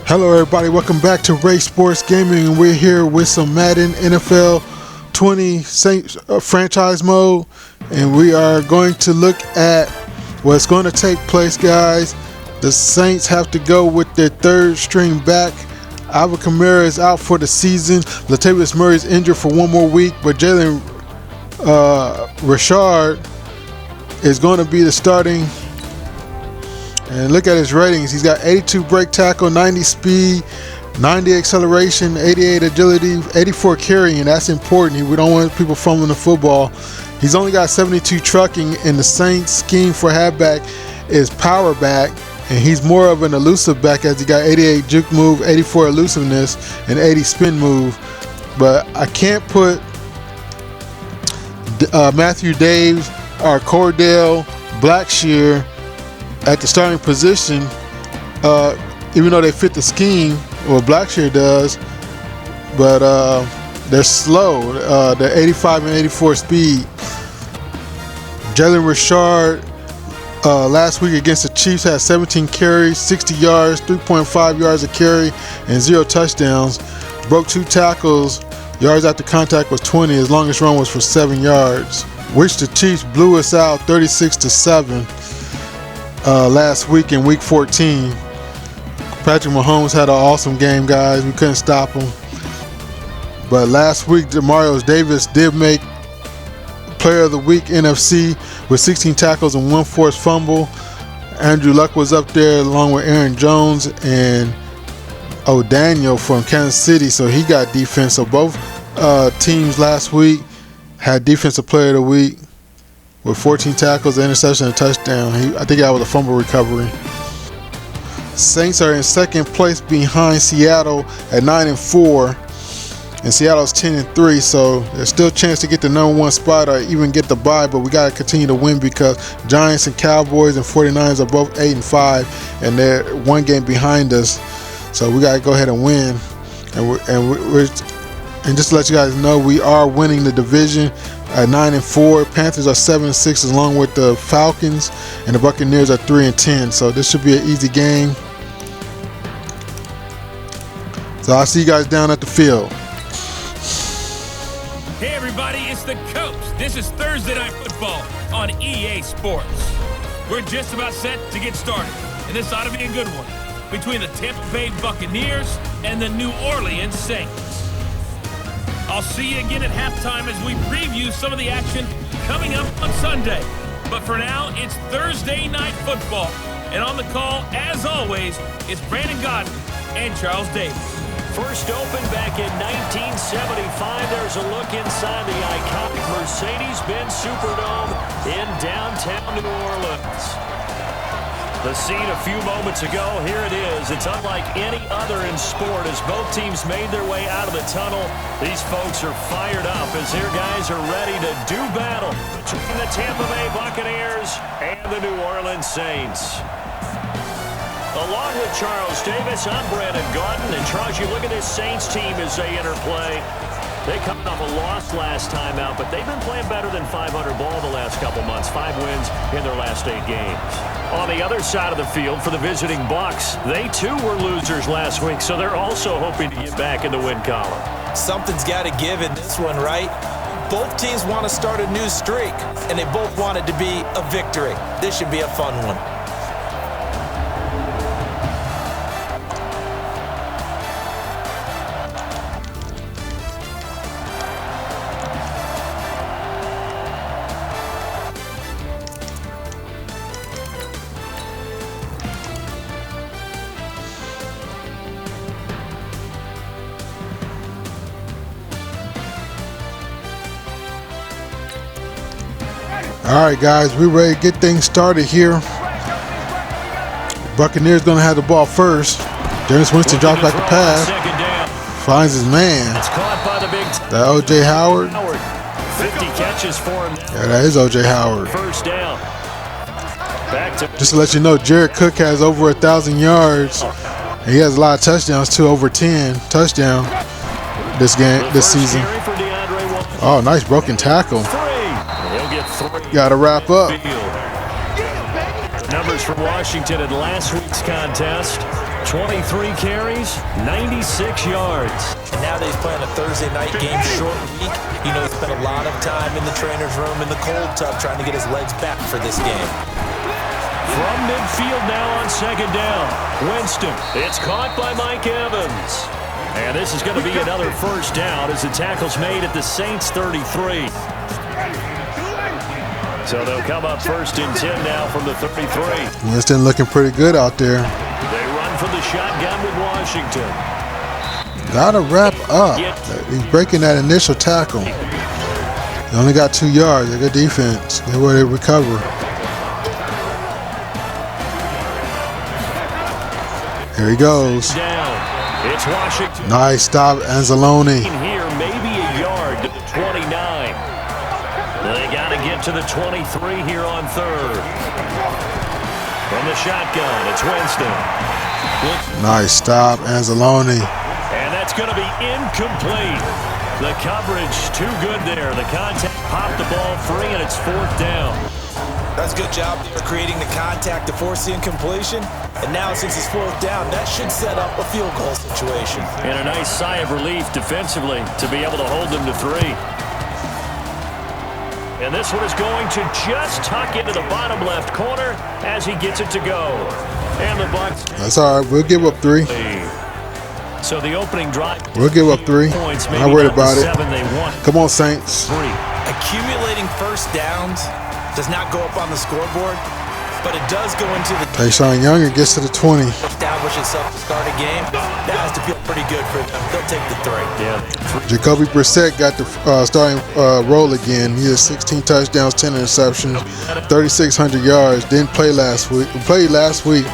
Hello everybody, welcome back to Ray Sports Gaming, and we're here with some Madden NFL 20 Saints franchise mode, and we are going to look at what's going to take place, guys. The Saints have to go with their third string back. Alvin Kamara is out for the season. Latavius Murray is injured for one more week, but Jalen Richard is going to be the starting. And look at his ratings. He's got 82 break tackle, 90 speed, 90 acceleration, 88 agility, 84 carrying. That's important. We don't want people fumbling the football. He's only got 72 trucking, and the Saints scheme for halfback is power back, and he's more of an elusive back as he got 88 juke move, 84 elusiveness, and 80 spin move. But I can't put Matthew Daves or Cordell Blackshear at the starting position, even though they fit the scheme, or Blackshear does, but they're slow. They're 85 and 84 speed. Jalen Richard last week against the Chiefs had 17 carries, 60 yards, 3.5 yards a carry, and 0 touchdowns. Broke 2 tackles. Yards after contact was 20. His longest run was for 7 yards, which the Chiefs blew us out 36-7. Last week in week 14. Patrick Mahomes had an awesome game, guys. We couldn't stop him. But last week, Demario Davis did make Player of the Week NFC with 16 tackles and 1 forced fumble. Andrew Luck was up there along with Aaron Jones and O'Daniel from Kansas City, so he got defense. So both teams last week had Defensive Player of the Week with 14 tackles, an interception, and a touchdown. I think that was a fumble recovery. Saints are in second place behind Seattle at 9-4, and Seattle's 10-3. So there's still a chance to get the number 1 spot or even get the bye, but we got to continue to win because Giants and Cowboys and 49ers are both 8-5, and they're 1 game behind us. So we got to go ahead and win. And just to let you guys know, we are winning the division at 9-4. Panthers are 7-6, along with the Falcons, and the Buccaneers are 3-10. So this should be an easy game. So I'll see you guys down at the field. Hey everybody, it's the Coach. This is Thursday Night Football on EA Sports. We're just about set to get started, and this ought to be a good one between the Tampa Bay Buccaneers and the New Orleans Saints. I'll see you again at halftime as we preview some of the action coming up on Sunday. But for now, it's Thursday Night Football. And on the call, as always, is Brandon Godden and Charles Davis. First opened back in 1975. There's a look inside the iconic Mercedes-Benz Superdome in downtown New Orleans. The scene a few moments ago, here it is. It's unlike any other in sport as both teams made their way out of the tunnel. These folks are fired up as their guys are ready to do battle between the Tampa Bay Buccaneers and the New Orleans Saints. Along with Charles Davis, I'm Brandon Godden. And Charles, you look at this Saints team as they interplay. They come off a loss last time out, but they've been playing better than 500 ball the last couple months. 5 wins in their last 8 games. On the other side of the field for the visiting Bucs, they too were losers last week, so they're also hoping to get back in the win column. Something's got to give in this one, right? Both teams want to start a new streak, and they both want it to be a victory. This should be a fun one. All right, guys, we're ready to get things started here. Buccaneers going to have the ball first. James Winston drops back the pass. Finds his man. That O.J. Howard. 50 catches for him. Yeah, that is O.J. Howard. First down. Just to let you know, Jared Cook has over 1,000 yards. And he has a lot of touchdowns too, over 10 touchdowns this season. Oh, nice broken tackle. Got to wrap up. Numbers from Washington in last week's contest. 23 carries, 96 yards. And now that he's playing a Thursday night game, short week, he knows he spent a lot of time in the trainer's room in the cold tub trying to get his legs back for this game. From midfield now on second down. Winston. It's caught by Mike Evans. And this is going to be another first down as the tackle's made at the Saints 33. So they'll come up first and 10 now from the 33. Winston looking pretty good out there. They run from the shotgun with Washington. Gotta wrap up. He's breaking that initial tackle. They only got 2 yards. They're good defense. They're where they recover. Here he goes. It's Washington. Nice stop, Anzalone. Here, maybe a yard to the 29. They got to get to the 23 here on third. From the shotgun, it's Winston. Nice stop, Anzalone. And that's going to be incomplete. The coverage too good there. The contact popped the ball free, and it's fourth down. That's a good job there creating the contact to force the incompletion. And now since it's fourth down, that should set up a field goal situation. And a nice sigh of relief defensively to be able to hold them to 3. And this one is going to just tuck into the bottom left corner as he gets it to go. And the Bucs. That's all right. We'll give up 3. So the opening drive. We'll give up 3. I'm not worried about it. Come on, Saints. 3. Accumulating first downs does not go up on the scoreboard, but it does go into the Tayshaun Younger gets to the 20. Establish itself to start a game. That has to feel pretty good for them. They'll take the 3. Yeah. Jacoby Brissett got the starting role again. He has 16 touchdowns, 10 interceptions, 3,600 yards. Didn't play last week. Played last week,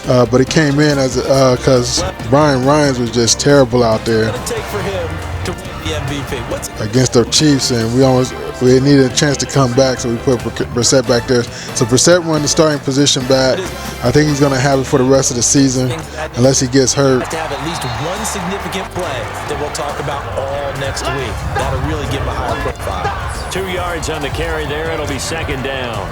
but he came in as because Brian Ryans was just terrible out there. What's it take for him to win the MVP? Against the Chiefs, and we needed a chance to come back, so we put Brissett back there. So Brissett won the starting position back. I think he's going to have it for the rest of the season, unless he gets hurt. To have at least one significant play that we'll talk about all next week. That'll really give him a higher profile. 2 yards on the carry there. It'll be second down.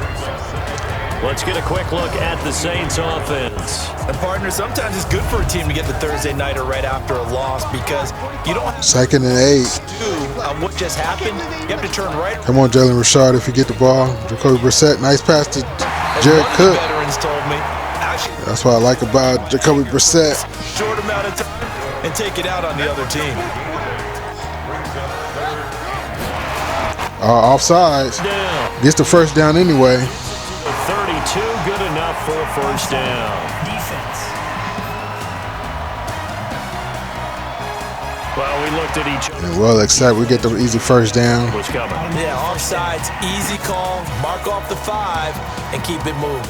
Let's get a quick look at the Saints offense. And partner, sometimes it's good for a team to get the Thursday nighter right after a loss because you don't have to Second and 8. do what just happened. You have to turn right. Come on, Jalen Richard, if you get the ball. Jacoby Brissett, nice pass to Jared Cook. Veterans told me. Actually, That's what I like about Jacoby Brissett. short amount of time and take it out on the other team. Offsides. Gets the first down anyway. 32, good enough for a first down. Defense. Well, we looked at each other. And well, except we get the easy first down. Was coming. Yeah, offsides, easy call, mark off the 5, and keep it moving.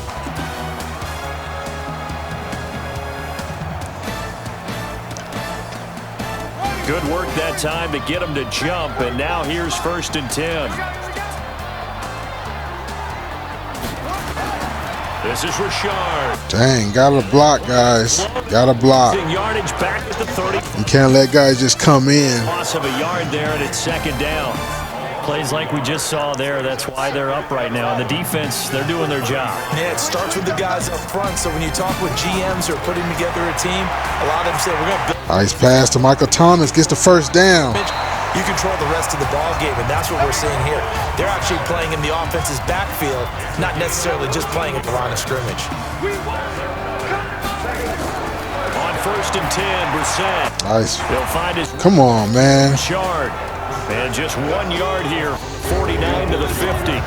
Good work that time to get him to jump, and now here's first and 10. This is Richard. Dang, gotta block, guys. Gotta block. Yardage back at the 30. You can't let guys just come in. Loss of a yard there, and it's second down. Plays like we just saw there. That's why they're up right now. And the defense, they're doing their job. Yeah, it starts with the guys up front. So when you talk with GMs who are putting together a team, a lot of them say, we're going to build. Nice pass to Michael Thomas. Gets the first down. You control the rest of the ball game, and that's what we're seeing here. They're actually playing in the offense's backfield, not necessarily just playing at the line of scrimmage. On first and 10, Brissett. Nice. He'll find his Come on, man. yard. And just 1 yard here, 49 to the 50.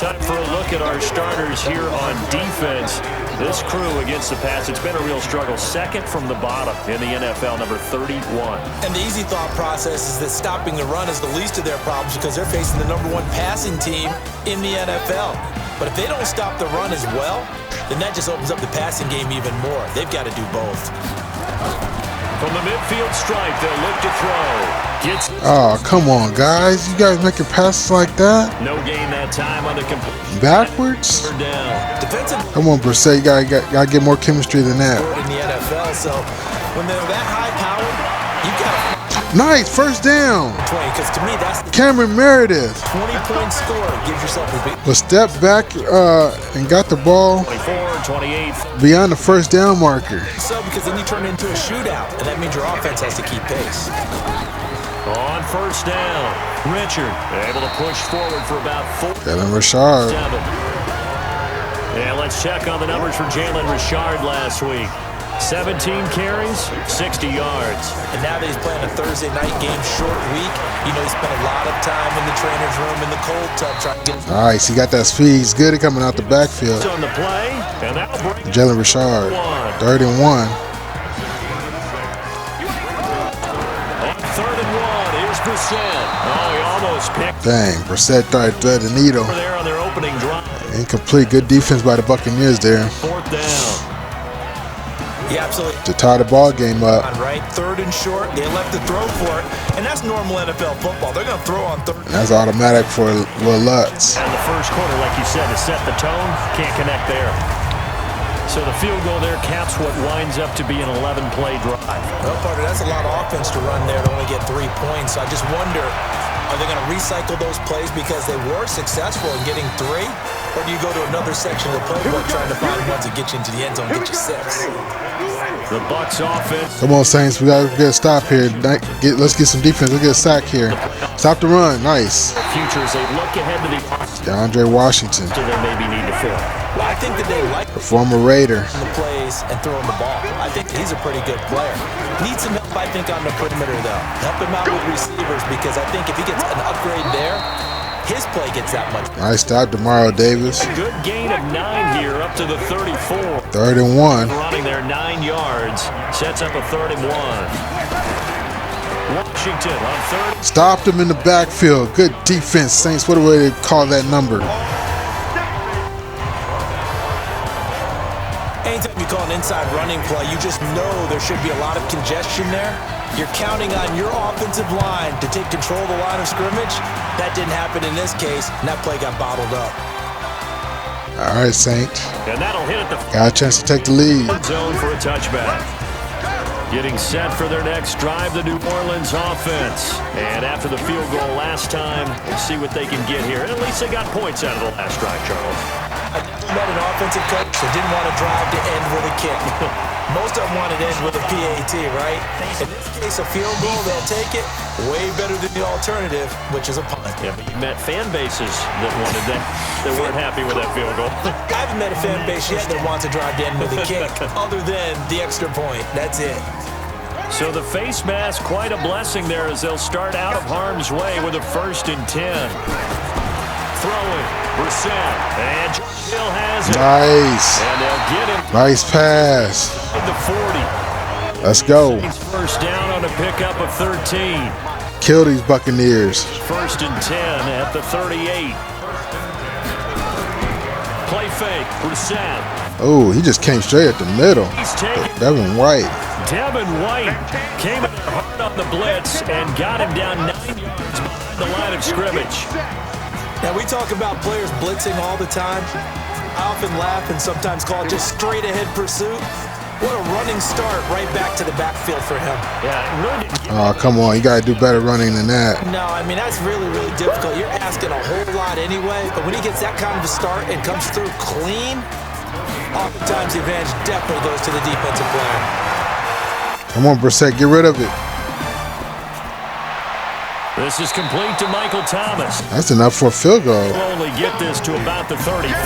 Time for a look at our starters here on defense. This crew against the pass, it's been a real struggle. Second from the bottom in the NFL, number 31. And the easy thought process is that stopping the run is the least of their problems because they're facing the number 1 passing team in the NFL. But if they don't stop the run as well, then that just opens up the passing game even more. They've got to do both. From the midfield stripe, they'll look to throw. Oh, come on, guys. You guys making passes like that? No gain that time on the completion. Backwards? Down. Defensive Come on, Brissett. You gotta get more chemistry than that. in the NFL, so when they're that high powered, you got to Nice, first down. 20, because to me, that's the Cameron Meredith 20-point score. Gives yourself a big. was stepped back and got the ball 24, 28. beyond the first down marker. So, because then you turn it into a shootout, and that means your offense has to keep pace. On first down, Richard able to push forward for about 4. Jalen Richard. And let's check on the numbers for Jalen Richard last week. 17 carries, 60 yards. And now that he's playing a Thursday night game, short week, you know, he spent a lot of time in the trainer's room in the cold tub trying to get. Nice, he got that speed. He's good at coming out the backfield. On the play, and that'll bring Jalen Richard, 3rd and 1. on 3rd and 1. Here's Brissett. Oh, he almost picked Dang, Brissett thread the needle. over there on their opening drive. Incomplete. Good defense by the Buccaneers there 4th down. Yeah, absolutely. to tie the ball game up. Right, 3rd and short. They left to throw for it, and that's normal NFL football. They're going to throw on 3rd. And that's automatic for Will Lutz. And the first quarter, like you said, to set the tone, can't connect there. So the field goal there caps what winds up to be an 11-play drive. Well, partner, that's a lot of offense to run there to only get 3 points. So I just wonder, are they going to recycle those plays because they were successful in getting 3? Or do you go to another section of the playbook trying to find ones that get you into the end zone and get you 6? The Bucs offense. Come on, Saints. We got to get a stop here. Let's get some defense. Let's get a sack here. Stop the run. Nice. Future as they look ahead to the DeAndre Washington, so they maybe need to fill. Well, I think that they like the former Raider. the plays and throwing the ball. I think he's a pretty good player. Needs some help, I think, on the perimeter, though. Help him out with receivers because I think if he gets an upgrade there, his play gets that much better. Nice stop, Demario Davis. Good gain of 9 here, up to the 34. 3rd and 1. Running there 9 yards, sets up a 3rd and 1. Washington on 3rd. Stopped him in the backfield. Good defense, Saints. What a way to call that number. Anytime you call an inside running play, you just know there should be a lot of congestion there. You're counting on your offensive line to take control of the line of scrimmage. That didn't happen in this case, and that play got bottled up. All right, Saint. And that'll hit at the Got a chance to take the lead. zone for a touchback. Getting set for their next drive, the New Orleans offense. And after the field goal last time, we'll see what they can get here. And at least they got points out of the last drive, Charles. I never met an offensive coach that didn't want to drive to end with a kick. Most of them wanted to end with a PAT, right? In this case, a field goal, they'll take it. Way better than the alternative, which is a punt. Yeah, but you met fan bases that wanted that, that weren't happy with that field goal. I haven't met a fan base yet that wants to drive to end with a kick, other than the extra point. That's it. So the face mask, quite a blessing there as they'll start out of harm's way with a 1st and 10. Throwing, Brissett, and Hill has it. Nice. And they'll get him Nice pass. at the 40. Let's go. He's first down on a pickup of 13. Kill these Buccaneers. 1st and 10 at the 38. Play fake, Brissett. Oh, he just came straight at the middle. He's taken. Devin White. Devin White came in hard on the blitz and got him down 9 yards behind the line of scrimmage. Now, we talk about players blitzing all the time. I often laugh and sometimes call it just straight-ahead pursuit. What a running start right back to the backfield for him. Yeah, it really didn't get Oh, come on. You got to do better running than that. No, I mean, that's really, really difficult. You're asking a whole lot anyway, but when he gets that kind of a start and comes through clean, oftentimes the advantage definitely goes to the defensive player. Come on, Brissett. Get rid of it. This is complete to Michael Thomas. That's enough for a field goal. Will only get this to about the 35,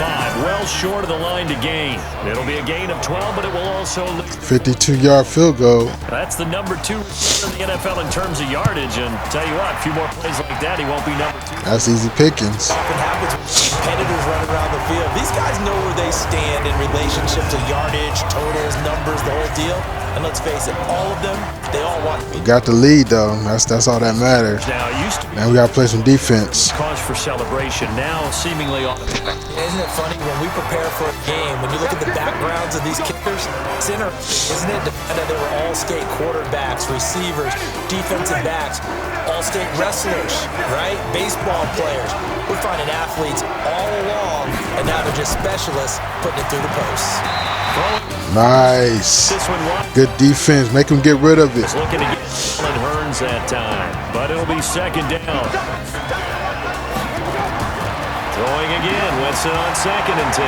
well short of the line to gain. It'll be a gain of 12, but it will also... 52-yard field goal. That's the number 2 in the NFL in terms of yardage, and tell you what, a few more plays like that, he won't be number 2. That's easy pickings. Often happens when competitors run around the field. These guys know where they stand in relationship to yardage, totals, numbers, the whole deal. And let's face it, all of them, they all want to We got the lead, though. That's all that matters. Now, it used to be Now we got to play some defense. cause for celebration. Now, seemingly off. Isn't it funny when we prepare for a game, when you look at the backgrounds of these kickers, it's interesting, isn't it? To find out they were all-state quarterbacks, receivers, defensive backs, all-state wrestlers, right? Baseball players. We're finding athletes all along, and now they're just specialists putting it through the posts. Nice. Good defense. Make him get rid of it. Looking to get Hearns that time, but it'll be second down. Throwing again. Winston on 2nd and 10.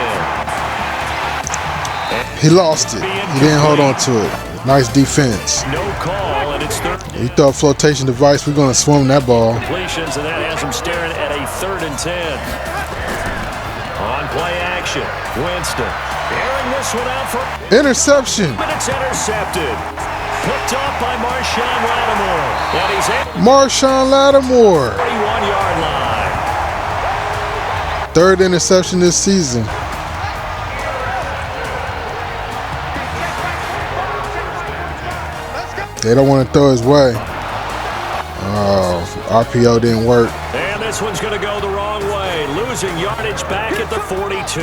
He lost it. He didn't hold on to it. Nice defense. No call, and it's third. He thought flotation device. We're going to swim that ball. Completions, and that has him staring at a 3rd and 10. On play action, Winston airing this one out for interception. And it's intercepted. Picked off by Marshawn Lattimore. And he's at Marshawn Lattimore. 31-yard line. 3rd interception this season. They don't want to throw his way. Oh, RPO didn't work. And this one's going to go the wrong way. Losing yardage back at the 42.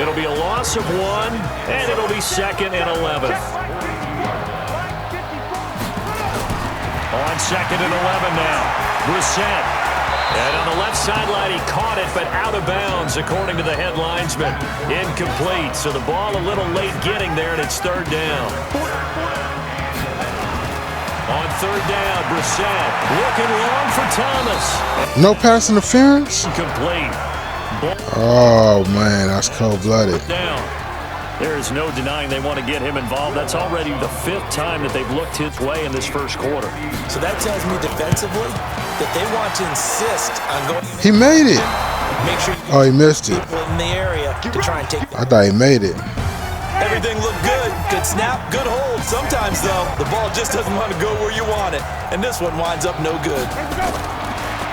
It'll be a loss of 1, and it'll be 2nd and 11. On 2nd and 11 now. Brissett. And on the left sideline, he caught it, but out of bounds, according to the head linesman. Incomplete. So the ball a little late getting there, and it's 3rd down. On 3rd down, Brissett looking long for Thomas. No pass interference? Complete. Oh, man, that's cold-blooded. Down. There is no denying they want to get him involved. That's already the 5th time that they've looked his way in this first quarter. So that tells me defensively that they want to insist on going. He made it. Make sure Oh, he missed it. people in the area to try and take. I thought he made it. Everything looked good. Good snap, good hold. Sometimes, though, the ball just doesn't want to go where you want it. And this one winds up no good.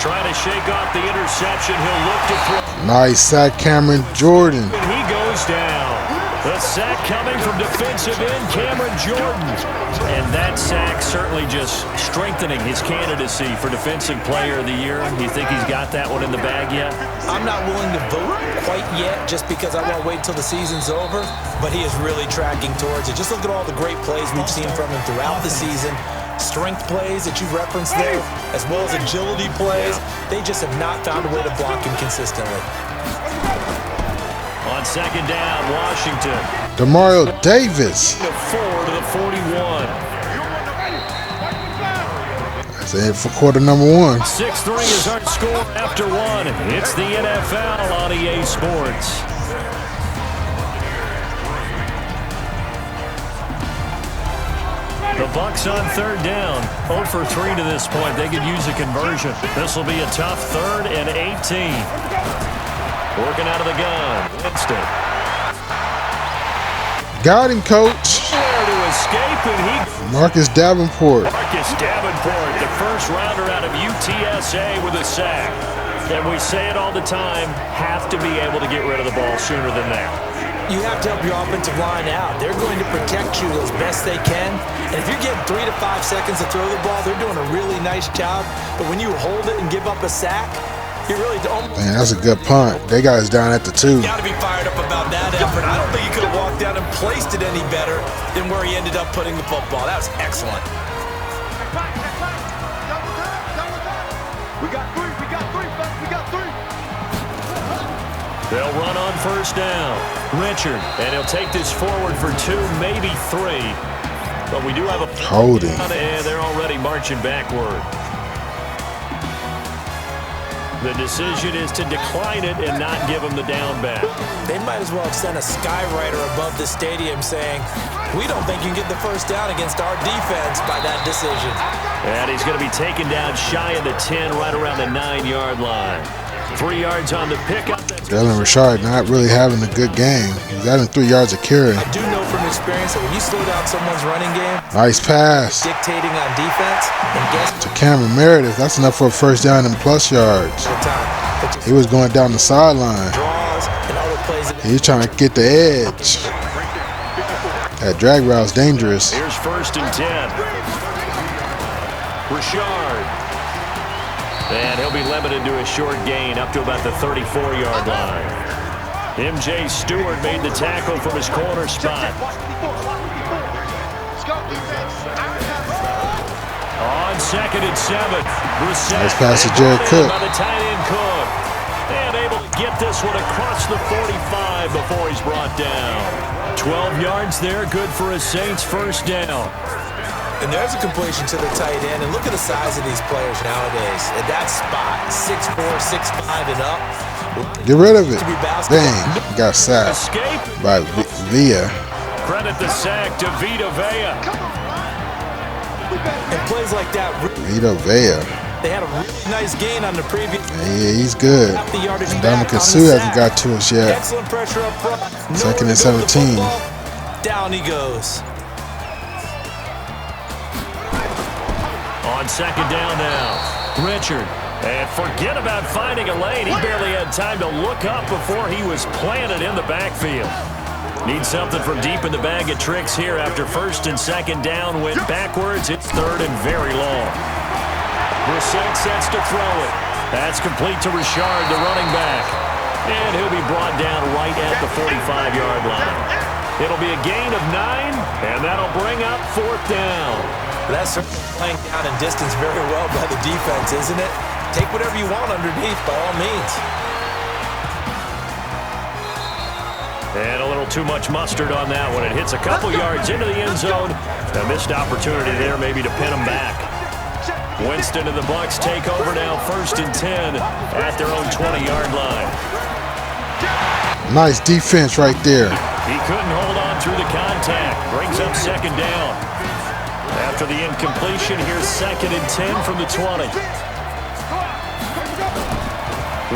Trying to shake off the interception. He'll look to throw. Nice sack, Cameron Jordan. And he goes down. The sack coming from defensive end Cameron Jordan. And that sack certainly just strengthening his candidacy for Defensive Player of the Year. You think he's got that one in the bag yet? I'm not willing to vote quite yet just because I want to wait until the season's over. But he is really tracking towards it. Just look at all the great plays we've seen from him throughout the season. Strength plays that you referenced there, as well as agility plays. They just have not found a way to block him consistently. On 2nd down, Washington. Demario Davis. The 4 to the 41. That's it for quarter number 1. 6-3 is our score after 1. It's the NFL on EA Sports. The Bucs on 3rd down. 0 for 3 to this point. They could use a conversion. This will be a tough 3rd and 18. Working out of the gun. Winston. Got him, coach. Where to escape, and he... Marcus Davenport. Marcus Davenport, the first rounder out of UTSA with a sack. And we say it all the time, have to be able to get rid of the ball sooner than that. You have to help your offensive line out. They're going to protect you as best they can. And if you're getting 3 to 5 seconds to throw the ball, they're doing a really nice job. But when you hold it and give up a sack, you really don't. Man, that's a good punt. They got us down at the 2. You got to be fired up about that effort. I don't think he could have walked down and placed it any better than where he ended up putting the football. That was excellent. We got 3. We got 3. We got 3. They'll run on 1st down. Richard, and he'll take this forward for 2, maybe 3. But we do have a holding. And they're already marching backward. The decision is to decline it and not give him the down back. They might as well have sent a skywriter above the stadium saying, we don't think you can get the 1st down against our defense by that decision. And he's going to be taken down shy of the 10, right around the 9-yard line. 3 yards on the pickup. Jalen Richard not really having a good game. He's having 3 yards of carry. I do know from experience that when you slow down someone's running game, nice pass. Dictating on defense, and guess to Cameron Meredith. That's enough for a 1st down and plus yards. He was going down the sideline. Draws and other plays. He's trying to get the edge. That drag route's dangerous. Here's 1st and 10. Richard. And he'll be limited to a short gain up to about the 34-yard line. M.J. Stewart made the tackle from his corner spot. On 2nd and 7. Brissett. Nice pass to Jared Cook. By the tight end Cook. And able to get this one across the 45 before he's brought down. 12 yards there, good for a Saints first down. And there's a completion to the tight end. And look at the size of these players nowadays. At that spot, 6'4", 6'5", and up. Get rid of it. Dang, got sacked by Villa. Credit the sack to Vita Vea. And plays like that. Vita Vea. They had a really nice gain on the previous. Yeah, he's good. And Dominican Sue hasn't got to us yet. Excellent pressure up front. Second and 17. Down he goes. On second down now, Richard. And forget about finding a lane. He barely had time to look up before he was planted in the backfield. Needs something from deep in the bag of tricks here after first and second down went backwards. It's third and very long. Brissett sets to throw it. That's complete to Richard, the running back. And he'll be brought down right at the 45-yard line. It'll be a gain of 9, and that'll bring up fourth down. That's playing down in distance very well by the defense, isn't it? Take whatever you want underneath, by all means. And a little too much mustard on that one. It hits a couple yards into the end zone. A missed opportunity there maybe to pin them back. Winston and the Bucs take over now, first and 10 at their own 20-yard line. Nice defense right there. He couldn't hold on through the contact. Brings up second down. After the incompletion, here's second and 10 from the 20.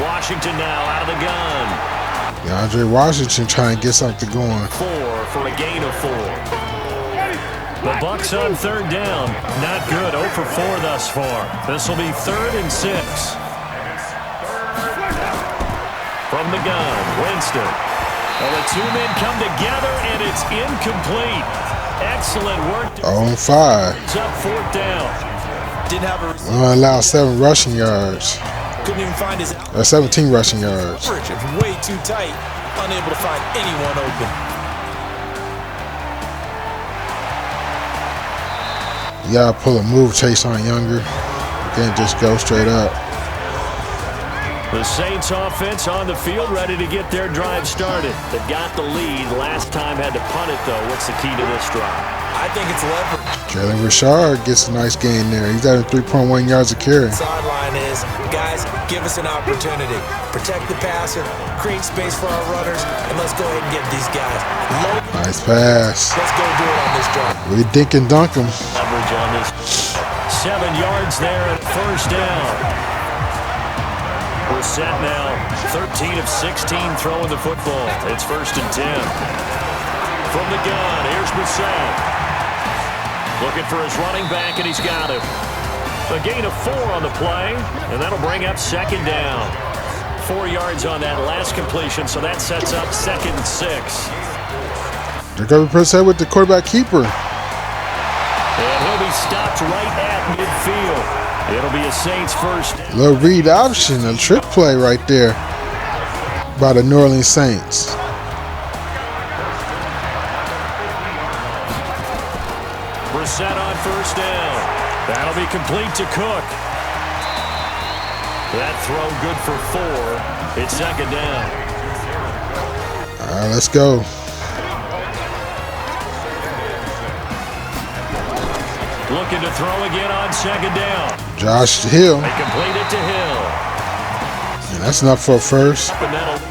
Washington now out of the gun. DeAndre Washington trying to get something going. 4 for a gain of 4. The Bucs on third down. Not good. 0 for 4 thus far. This will be third and 6. From the gun, Winston. Well, the two men come together, and it's incomplete. Excellent work. 0-5. It's up fourth down. Didn't have a Only allowed 7 rushing yards. couldn't even find his 17 rushing yards. coverage. It was way too tight. Unable to find anyone open. You gotta pull a move chase on Younger. You can't just go straight up. The Saints offense on the field, ready to get their drive started. They've got the lead. Last time had to punt it, though. What's the key to this drive? I think it's leverage. Jalen Richard gets a nice gain there. He's at 3.1 yards a carry. Sideline is, guys, give us an opportunity. Protect the passer, create space for our runners, and let's go ahead and get these guys. Nice pass. Let's go do it on this drive. We dink and dunk him. Leverage on this. 7 yards there at first down. Brissett now 13 of 16 throwing the football. It's first and 10. From the gun, here's Brissett. Looking for his running back, and he's got him. A gain of 4 on the play, and that'll bring up second down. 4 yards on that last completion, so that sets up second and 6. They're going to be Brissett with the quarterback keeper. And he'll be stopped right at midfield. It'll be a Saints first. Little read option, a trick play right there by the New Orleans Saints. Brissett on first down. That'll be complete to Cook. That throw good for 4. It's second down. All right, let's go. Looking to throw again on second down. Josh Hill. They complete it to Hill. And that's enough for a first.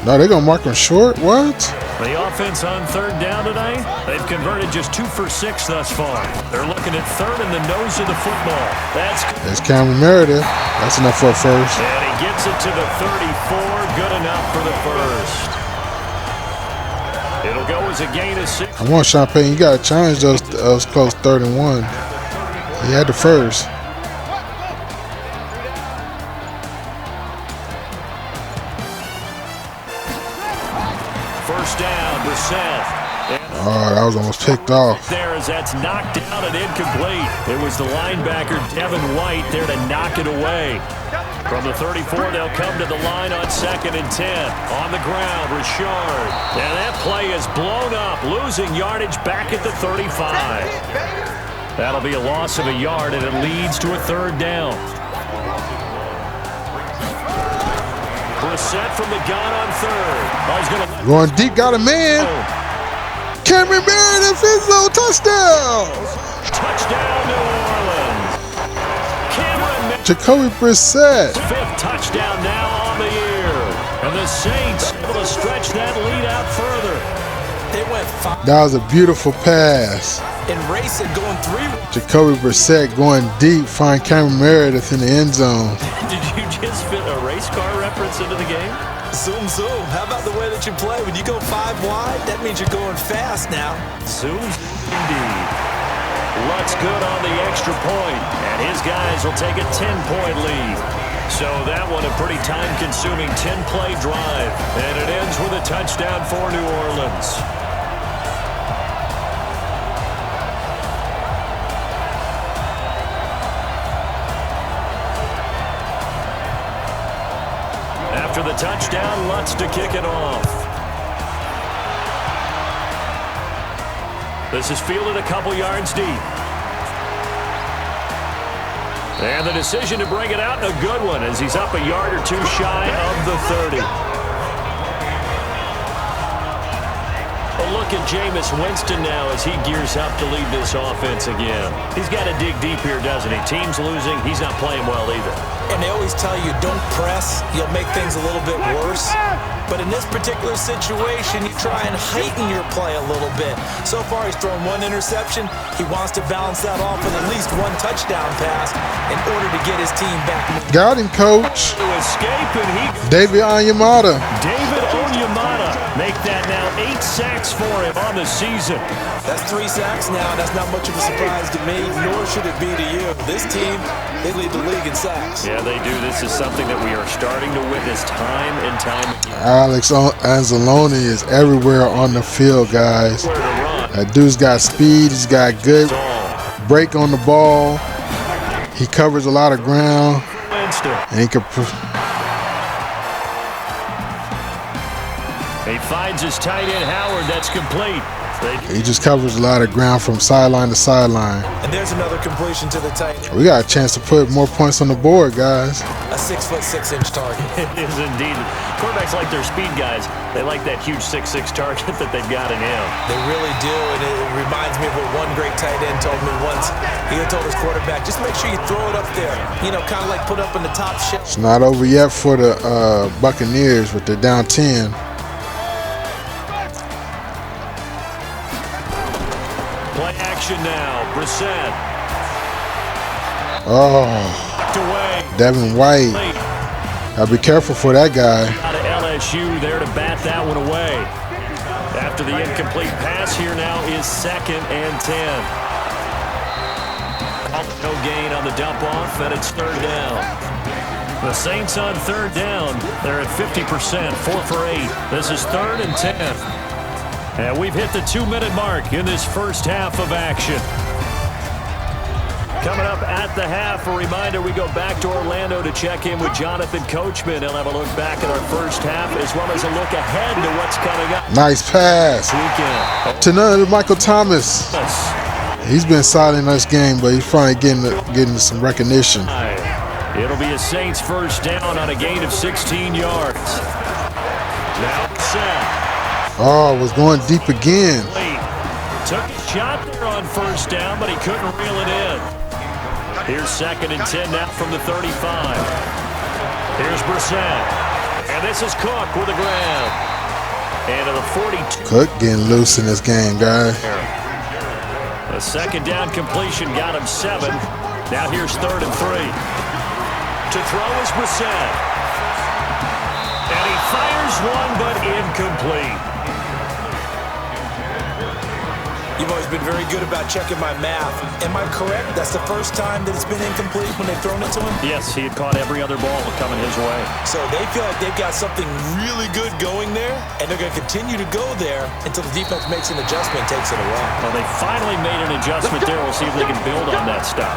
No, they're going to mark him short? What? The offense on third down tonight, they've converted just 2 for 6 thus far. They're looking at third in the nose of the football. There's Cameron Meredith. That's enough for a first. And he gets it to the 34. Good enough for the first. It'll go as a gain of 6. I want Champagne. You got to challenge those close 3rd and 1. He had the first. First down, Brissett. Oh, that was almost picked off. There as that's knocked down and incomplete. It was the linebacker, Devin White, there to knock it away. From the 34, they'll come to the line on second and 10. On the ground, Richard. And that play is blown up, losing yardage back at the 35. That'll be a loss of a yard, and it leads to a third down. Brissett from the gun on third. Oh, he's gonna Going deep, got a man. Cameron Meredith is a touchdown. touchdown, New Orleans. Cameron Meredith. Jacoby Brissett. Fifth touchdown now on the year. And the Saints able to stretch that lead out further. They went 5 That was a beautiful pass. and racing, going 3. Jacoby Brissett going deep, find Cameron Meredith in the end zone. Did you just fit a race car reference into the game? Zoom, zoom. How about the way that you play? When you go 5 wide, that means you're going fast now. Zoom indeed. Luck's good on the extra point, and his guys will take a 10-point lead. So that one a pretty time-consuming 10-play drive, and it ends with a touchdown for New Orleans. After the touchdown, Lutz to kick it off. This is fielded a couple yards deep. And the decision to bring it out, a good one, as he's up a yard or two shy of the 30. A look at Jameis Winston now as he gears up to lead this offense again. He's got to dig deep here, doesn't he? Team's losing. He's not playing well either. And they always tell you, don't press. You'll make things a little bit worse. But in this particular situation, you try and heighten your play a little bit. So far, he's thrown 1 interception. He wants to balance that off with at least 1 touchdown pass in order to get his team back. Got him, coach. To escape, and he... David Onyemata. David Onyemata make that now 8 sacks for him on the season. That's 3 sacks now. That's not much of a surprise to me, nor should it be to you. This team, they lead the league in sacks. Yeah, they do. This is something that we are starting to witness time and time again. Alex Anzalone is everywhere on the field, guys. Where to run. That dude's got speed. He's got good break on the ball. He covers a lot of ground. Winston. And he can. He finds his tight end Howard. That's complete. He just covers a lot of ground from sideline to sideline. And there's another completion to the tight end. We got a chance to put more points on the board, guys. A 6'6" target. It is indeed. Quarterbacks like their speed guys. They like that huge 6'6" target that they've got in him. They really do, and it reminds me of what one great tight end told me once. He had told his quarterback, just make sure you throw it up there. You know, kind of like put up in the top shelf. It's not over yet for the Buccaneers, but they're down 10. Play action now. Brissett. Oh, Tucked away. Devin White. Gotta be careful for that guy. Out of LSU there to bat that one away. After the incomplete pass, here now is 2nd and 10. No gain on the dump off, and it's 3rd down. The Saints on 3rd down. They're at 50%, 4 for 8. This is 3rd and 10. And we've hit the 2-minute mark in this first half of action. Coming up at the half, a reminder, we go back to Orlando to check in with Jonathan Coachman. He'll have a look back at our first half as well as a look ahead to what's coming up. Nice pass. Weekend. To none of Michael Thomas. He's been solid in this game, but he's finally getting some recognition. It'll be a Saints first down on a gain of 16 yards. Now set. Oh, was going deep again. Took a shot there on first down, but he couldn't reel it in. Here's 2nd and 10 now from the 35. Here's Brissett. And this is Cook with a grab. And to the 42. Cook getting loose in this game, guys. The 2nd down completion got him 7. Now here's 3rd and 3. To throw is Brissett. And he fires one, but incomplete. You've always been very good about checking my math. Am I correct? That's the first time that it's been incomplete when they've thrown it to him? Yes, he had caught every other ball coming his way. So they feel like they've got something really good going there, and they're going to continue to go there until the defense makes an adjustment and takes it away. Well, they finally made an adjustment there. We'll see if they can build on that stuff.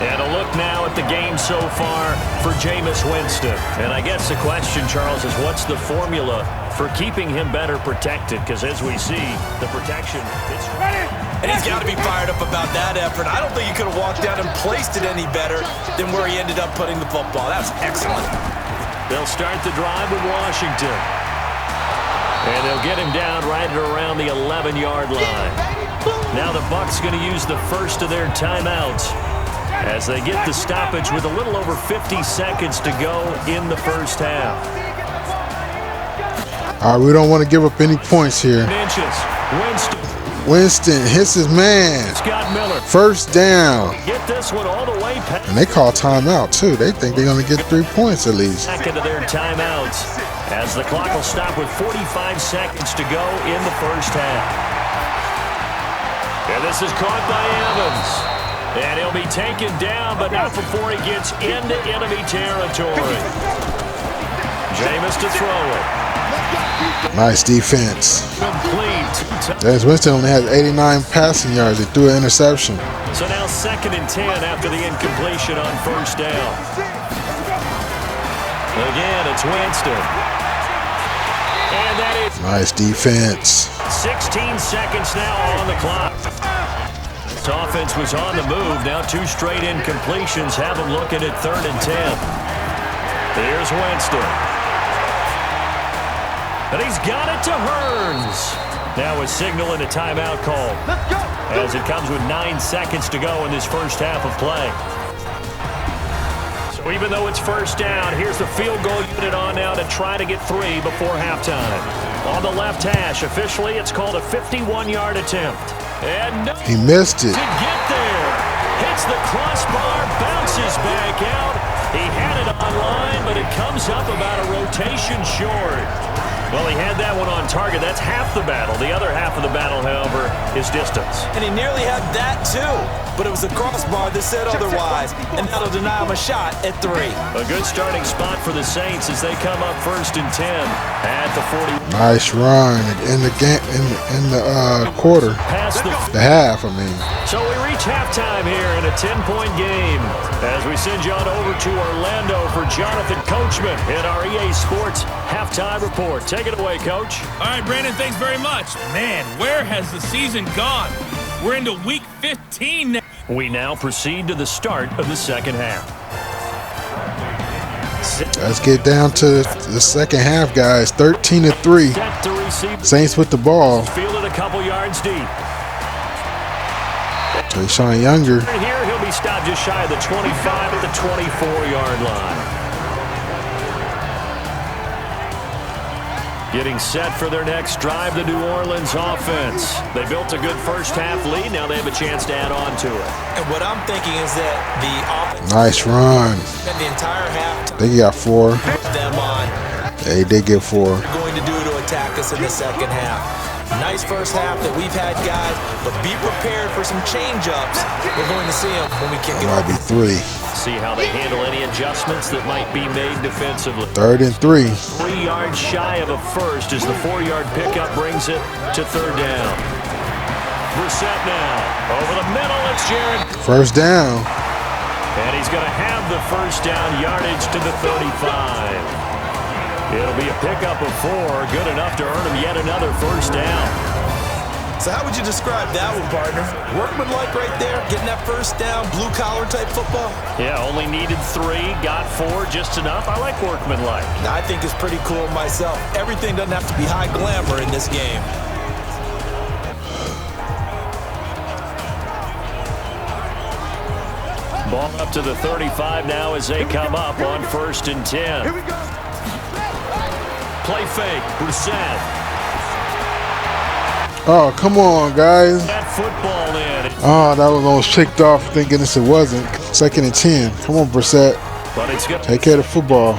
And a look now at the game so far for Jameis Winston. And I guess the question, Charles, is what's the formula for keeping him better protected? Because as we see, the protection is ready. And he's got to be fired up about that effort. I don't think he could have walked down and placed it any better than where he ended up putting the football. That's excellent. They'll start the drive with Washington. And they'll get him down right at around the 11-yard line. Now the Bucs going to use the first of their timeouts as they get the stoppage with a little over 50 seconds to go in the first half. All right, we don't want to give up any points here. Winston hits his man. Scott Miller. First down. Get this one all the way past. And they call timeout, too. They think they're going to get 3 points at least. Back into their timeouts as the clock will stop with 45 seconds to go in the first half. And this is caught by Evans. And he'll be taken down, but not before he gets into enemy territory. Jameis to throw it. Nice defense. Complete. James Winston only has 89 passing yards. He threw an interception. So now 2nd and 10 after the incompletion on first down. Again, it's Winston. And that is nice defense. 16 seconds now on the clock. This offense was on the move. Now 2 straight incompletions have them looking at 3rd and 10. Here's Winston. But he's got it to Hearns. Now a signal and a timeout call. As it comes with 9 seconds to go in this first half of play. So even though it's first down, here's the field goal unit on now to try to get 3 before halftime. On the left hash, officially it's called a 51-yard attempt. And no, he missed it. To get there. Hits the crossbar, bounces back out. He had it on line, but it comes up about a rotation short. Well, he had that one on target. That's half the battle. The other half of the battle, however, is distance. And he nearly had that, too. But it was the crossbar that said otherwise. And that'll deny him a shot at 3. A good starting spot for the Saints as they come up 1st and 10 at the 40. Nice run in the game, in the quarter. Past the half, I mean. So we reach halftime here in a 10-point game as we send you on over to Orlando for Jonathan Coachman in our EA Sports Halftime Report. Take it away, Coach. All right, Brandon, thanks very much. Man, where has the season gone? We're into week 15 now. We now proceed to the start of the second half. Let's get down to the second half, guys. 13-3. Set to receive. Saints with the ball. Fielded a couple yards deep. Tayshaun Younger. Here he'll be stopped just shy of the 25 at the 24-yard line. Getting set for their next drive, the New Orleans offense. They built a good first half lead. Now they have a chance to add on to it. And what I'm thinking is that the offense. Nice run. And the entire half. They got 4. Them on. They did get 4. Going to do to attack us in the second half. Nice first half that we've had, guys, but be prepared for some change-ups. We're going to see them when we kick it off. Might be 3. See how they handle any adjustments that might be made defensively. 3rd and 3. 3 yards shy of a first as the 4-yard pickup brings it to 3rd down. Brissett now. Over the middle, it's Jared. First down. And he's going to have the first down yardage to the 35. It'll be a pickup of 4, good enough to earn him yet another first down. So how would you describe that one, partner? Workmanlike right there, getting that first down, blue-collar type football? Yeah, only needed 3, got 4, just enough. I like workmanlike. I think it's pretty cool myself. Everything doesn't have to be high glamour in this game. Ball up to the 35 now as they come up on 1st and 10. Here we go. Play fake, Brissett. Oh, come on, guys. That football in. Oh, that was almost picked off. Thank goodness it wasn't. 2nd and 10. Come on, Brissett. But it's good. Take care of the football.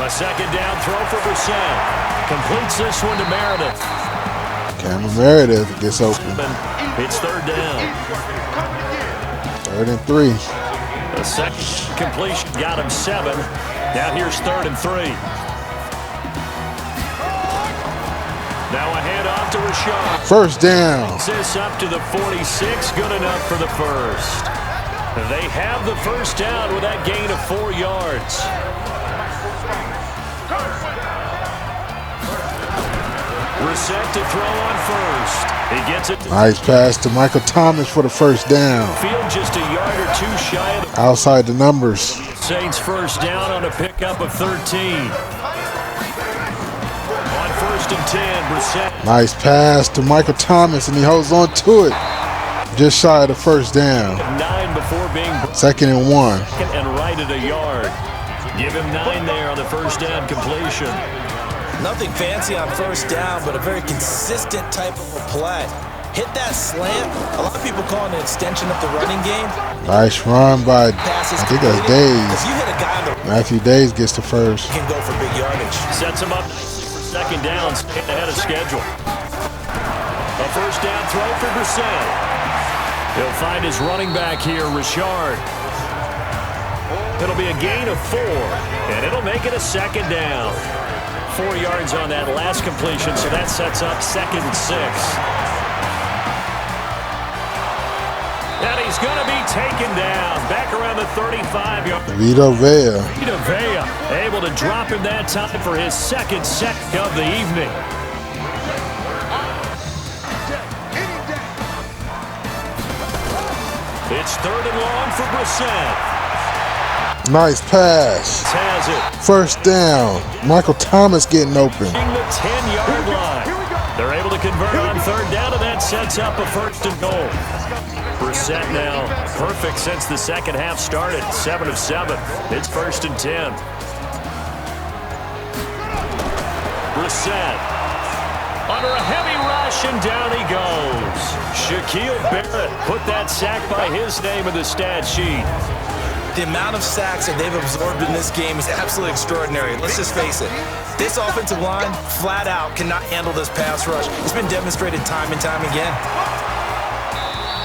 A second down throw for Brissett. Completes this one to Meredith. Cameron Meredith gets open. It's 3rd down. 3rd and 3. The second completion got him 7. Now here's 3rd and 3. Now a handoff to Rashad. First down. This up to the 46, good enough for the first. They have the first down with that gain of 4 yards. Brissett to throw on first. He gets it. Nice pass to Michael Thomas for the first down. Field just a yard or two shy of the Outside the numbers. Saints first down on a pickup of 13. On 1st and 10, Brissett. Nice pass to Michael Thomas, and he holds on to it. Just shy of the first down. 9 before being 2nd and 1. and right at a yard. Give him 9 there on the first down completion. Nothing fancy on first down, but a very consistent type of a play. Hit that slant. A lot of people call it an extension of the running game. Nice run by, I think that's Days. If you hit a guy on the Matthew Days gets the first. can go for big yardage. Sets him up nicely for second down, staying ahead of schedule. A first down throw for Brissett. He'll find his running back here, Richard. It'll be a gain of 4, and it'll make it a second down. 4 yards on that last completion, so that sets up 2nd and 6. And he's going to be taken down back around the 35-yard. Vita Vea. Vita Vea able to drop him that time for his second sack of the evening. It's 3rd and long for Brissett. Nice pass. Has it. First down. Michael Thomas getting open. The 10-yard line. They're able to convert on 3rd down, and that sets up a 1st and goal. Brissett now perfect since the second half started. 7 of 7. It's 1st and 10. Brissett under a heavy rush, and down he goes. Shaquille Barrett put that sack by his name in the stat sheet. The amount of sacks that they've absorbed in this game is absolutely extraordinary. Let's just face it. This offensive line, flat out, cannot handle this pass rush. It's been demonstrated time and time again.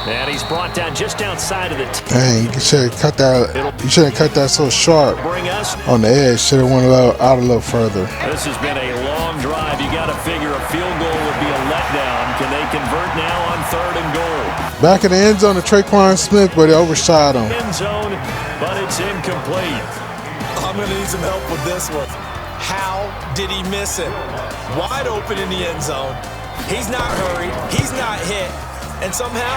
And he's brought down just outside of the 10. Dang, you should have cut that. You shouldn't cut that so sharp Bring us. on the edge. Should have went out a little further. This has been a long drive. You got to figure a field goal would be a letdown. Can they convert now on 3rd and goal? Back in the end zone to Traquan Smith, but he overshot him. End zone, but it's incomplete. I'm going to need some help with this one. How did he miss it? Wide open in the end zone. He's not hurried. He's not hit. And somehow,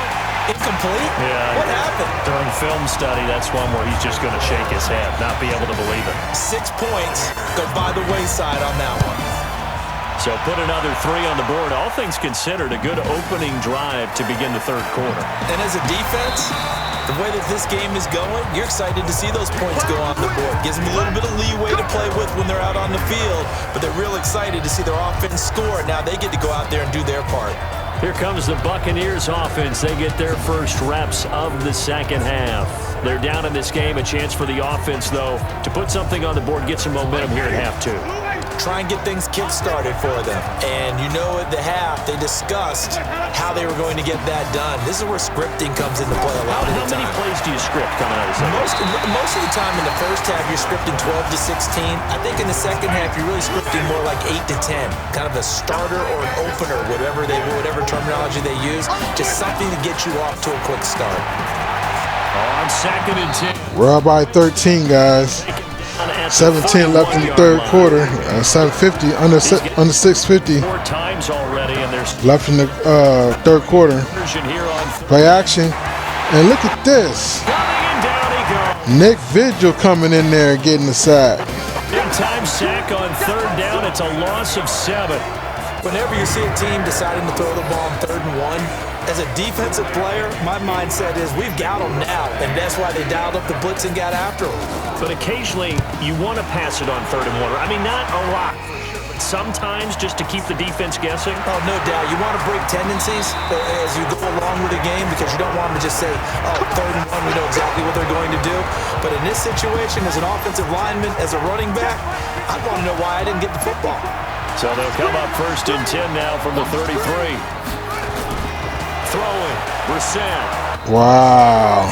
incomplete? Yeah. What happened? During film study, that's one where he's just going to shake his head, not be able to believe it. 6 points go by the wayside on that one. So put another 3 on the board. All things considered, a good opening drive to begin the 3rd quarter. And as a defense, the way that this game is going, you're excited to see those points go on the board. Gives them a little bit of leeway to play with when they're out on the field, but they're real excited to see their offense score. Now they get to go out there and do their part. Here comes the Buccaneers offense. They get their first reps of the second half. They're down in this game. A chance for the offense, though, to put something on the board, get some momentum here at half 2. Try and get things kick-started for them. And you know at the half, they discussed how they were going to get that done. This is where scripting comes into play a lot of the time. How many plays do you script coming out of the second? Most of the time in the first half, you're scripting 12 to 16. I think in the second half, you're really scripting more like 8 to 10. Kind of a starter or an opener, whatever terminology they use. Just something to get you off to a quick start. On 2nd and 10. We're up by 13, guys. 17 left in the 3rd quarter. 750 under 650 4 times already, and there's left in the 3rd quarter. here on Play action, and look at this. and down he goes. Nick Vigil coming in there and getting the sack. Big time sack on 3rd down. It's a loss of 7. Whenever you see a team deciding to throw the ball on 3rd and 1, as a defensive player, my mindset is we've got them now, and that's why they dialed up the blitz and got after them. But occasionally, you want to pass it on 3rd and 1. I mean, not a lot. Sometimes just to keep the defense guessing. Oh, no doubt. You want to break tendencies as you go along with the game because you don't want them to just say, oh, 3rd and 1, we know exactly what they're going to do. But in this situation, as an offensive lineman, as a running back, I want to know why I didn't get the football. So they'll come up 1st and 10 now from the 33. Throwing, Brissett. Wow.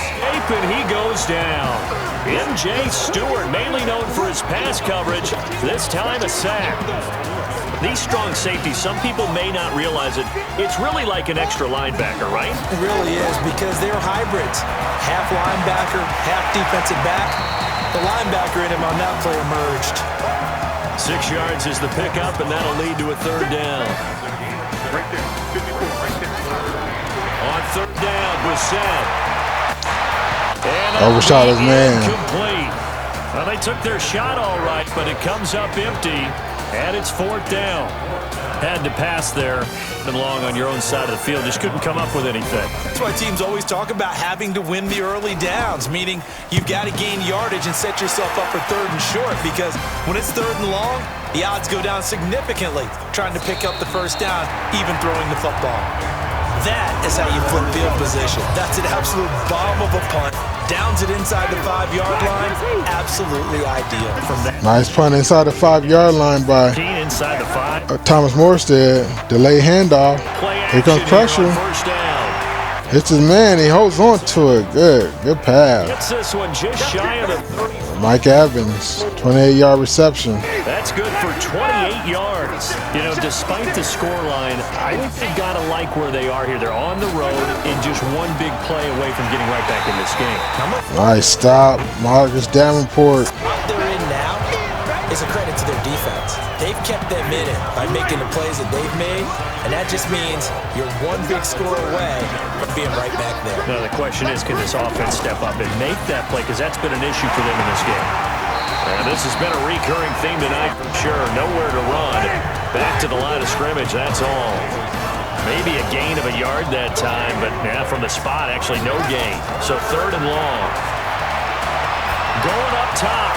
And he goes down. M.J. Stewart, mainly known for his pass coverage, this time a sack. These strong safeties, some people may not realize it. It's really like an extra linebacker, right? It really is because they're hybrids. Half linebacker, half defensive back. The linebacker in him on that play emerged. 6 yards is the pickup, and that'll lead to a third down. Right there, 54, right there. On third down, Brissett. Overshot his man. Incomplete. Well, they took their shot all right, but it comes up empty, and it's fourth down. Had to pass there and long on your own side of the field. Just couldn't come up with anything. That's why teams always talk about having to win the early downs, meaning you've got to gain yardage and set yourself up for third and short, because when it's third and long, the odds go down significantly trying to pick up the first down, even throwing the football. That is how you flip field position. That's an absolute bomb of a punt. Downs it inside the 5-yard line. Absolutely ideal. From that Nice punt inside the 5-yard line by inside the 5. Thomas Morstead. Delay handoff. Here comes pressure. First down. Hits his man. He holds on to it. Good pass. Gets this one just shy of the 30. Mike Evans, 28-yard reception. That's good for 28 yards. You know, despite the scoreline, I think they've got to like where they are here. They're on the road and just one big play away from getting right back in this game. Nice stop. Marcus Davenport. What they're in now is a credit to their defense. They've kept them in it by making the plays that they've made, and that just means you're one big score away from being right back there. Now, the question is, can this offense step up and make that play? Because that's been an issue for them in this game. And this has been a recurring theme tonight for sure. Nowhere to run. Back to the line of scrimmage, that's all. Maybe a gain of a yard that time, but yeah, from the spot, actually no gain. So third and long. Going up top.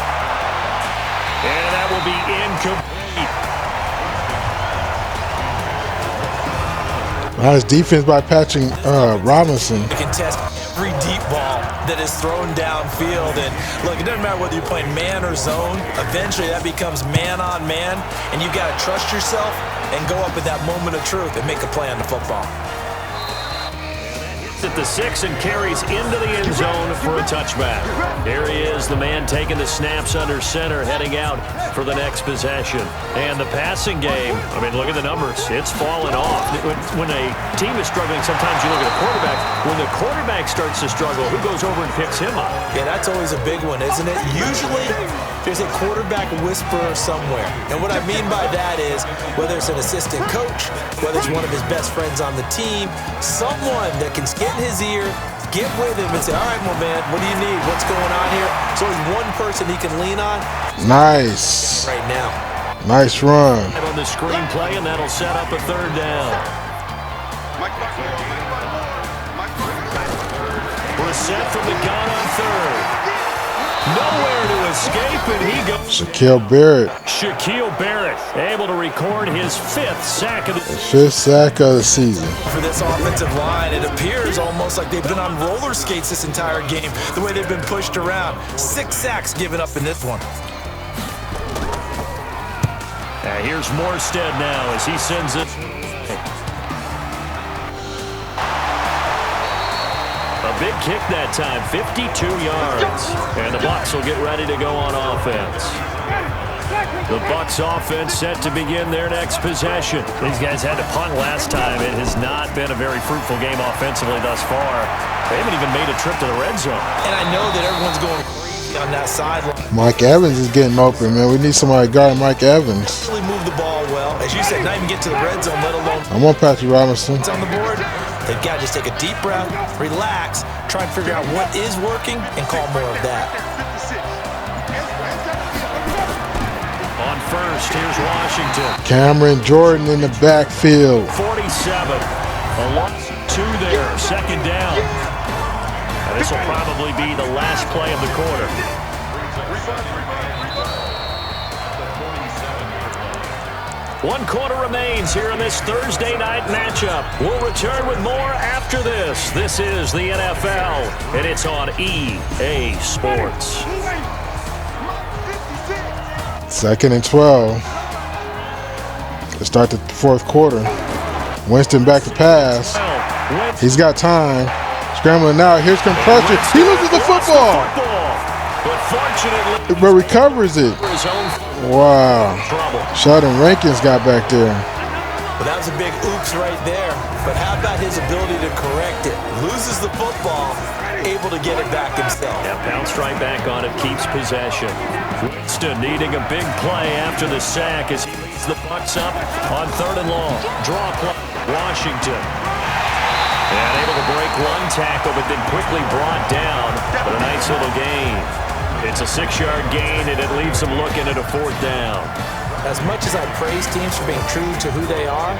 And that will be incomplete. Nice defense by Patrick Robinson. You can test every deep ball that is thrown downfield. And look, it doesn't matter whether you're playing man or zone. Eventually, that becomes man on man, and you've got to trust yourself and go up at that moment of truth and make a play on the football. At the 6 and carries into the end zone for a touchback. Here he is, the man taking the snaps under center, heading out for the next possession. And the passing game, I mean, look at the numbers. It's fallen off. When a team is struggling, sometimes you look at a quarterback. When the quarterback starts to struggle, who goes over and picks him up? Yeah, that's always a big one, isn't it? Usually, there's a quarterback whisperer somewhere. And what I mean by that is, whether it's an assistant coach, whether it's one of his best friends on the team, someone that can get in his ear, get with him and say, all right, my man, what do you need? What's going on here? So there's one person he can lean on. Nice. Right now. Nice run. On the screenplay, and that'll set up a third down. Brissett from the gun on third. Nowhere to escape, and he goes. Shaquille Barrett. Shaquille Barrett able to record his 5th sack of the 5th sack of the season. For this offensive line, it appears almost like they've been on roller skates this entire game, the way they've been pushed around. 6 sacks given up in this one. Here's Morstead now as he sends it. A big kick that time, 52 yards. And the Bucs will get ready to go on offense. The Bucs offense set to begin their next possession. These guys had to punt last time. It has not been a very fruitful game offensively thus far. They haven't even made a trip to the red zone. And I know that everyone's going crazy on that sideline. Mike Evans is getting open, man. We need somebody guarding Mike Evans. Really move the ball well. As you said, not even get to the red zone, let alone I want Patrick Robinson. on the board. They've got to just take a deep breath, relax, try and figure out what is working, and call more of that. On first, here's Washington. Cameron Jordan in the backfield. 47. A long 2 there. Second down. And this will probably be the last play of the quarter. One quarter remains here in this Thursday night matchup. We'll return with more after this. This is the NFL, and it's on EA Sports. 2nd and 12. To start the 4th quarter. Winston back to pass. He's got time. Scrambling now. Here's some pressure. He loses the football. But fortunately, But recovers it. Wow. Sheldon Rankins got back there. Well, that was a big oops right there. But how about his ability to correct it? Loses the football, able to get it back himself. Yeah, bounced right back on it, keeps possession. Winston needing a big play after the sack as he leads the Bucs up on 3rd and long. Draw play. Washington. And able to break one tackle, but then quickly brought down. But a nice little gain. It's a 6-yard gain, and it leaves them looking at a 4th down. As much as I praise teams for being true to who they are,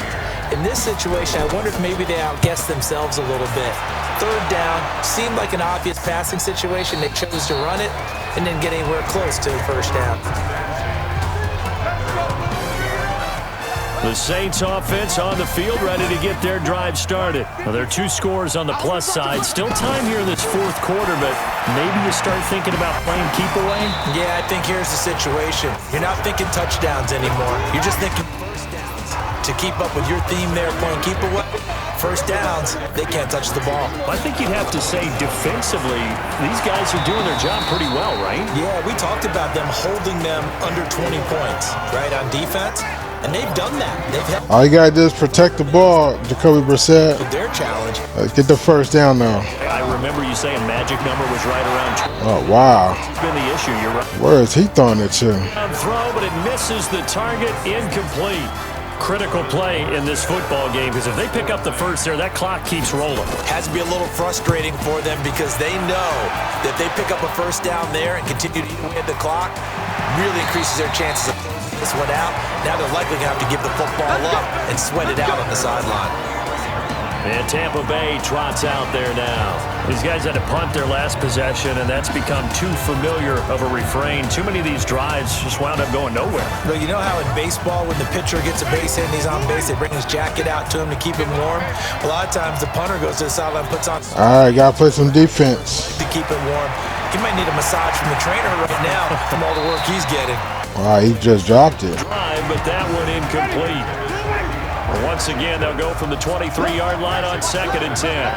in this situation, I wonder if maybe they outguessed themselves a little bit. 3rd down seemed like an obvious passing situation. They chose to run it and didn't get anywhere close to a 1st down. The Saints offense on the field, ready to get their drive started. Well, there are 2 scores on the plus side. Still time here in this 4th quarter, but maybe you start thinking about playing keep away? Yeah, I think here's the situation. You're not thinking touchdowns anymore. You're just thinking 1st downs. To keep up with your theme there, playing keep away, 1st downs, they can't touch the ball. I think you'd have to say defensively, these guys are doing their job pretty well, right? Yeah, we talked about them holding them under 20 points, right, on defense. And they've done that. They've helped. All you got to do is protect the ball, Jacoby Brissett. Their challenge. Get the 1st down now. I remember you saying magic number was right around 20. Oh, wow. It's been the issue, you're right. Where is he throwing it to? Throw, but it misses the target, incomplete. Critical play in this football game because if they pick up the 1st there, that clock keeps rolling. Has to be a little frustrating for them because they know that they pick up a 1st down there and continue to eat away at the clock, really increases their chances of this one out. Now they're likely going to have to give the football up and sweat it out on the sideline. And Tampa Bay trots out there now. These guys had to punt their last possession, and that's become too familiar of a refrain. Too many of these drives just wound up going nowhere. But you know how in baseball, when the pitcher gets a base hit and he's on base, they bring his jacket out to him to keep him warm? A lot of times the punter goes to the sideline, puts on... All right, got to play some defense. ...to keep it warm. He might need a massage from the trainer right now from all the work he's getting. Wow, he just dropped it. Drive, but that one incomplete. Once again, they'll go from the 23-yard line on 2nd and 10.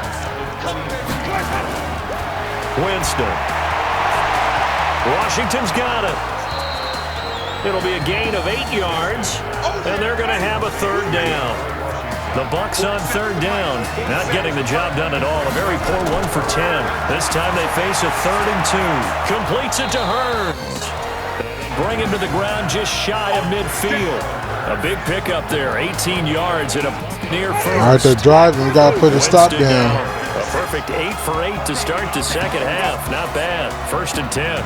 Winston. Washington's got it. It'll be a gain of 8 yards, and they're going to have a 3rd down. The Bucs on 3rd down, not getting the job done at all. A very poor 1 for 10. This time they face a 3rd and 2. Completes it to Hurns. Bring him to the ground just shy of midfield. A big pickup there, 18 yards and a near 1st. All right, they're driving. We got to put a stop down. A perfect 8 for 8 to start the 2nd half. Not bad. 1st and 10.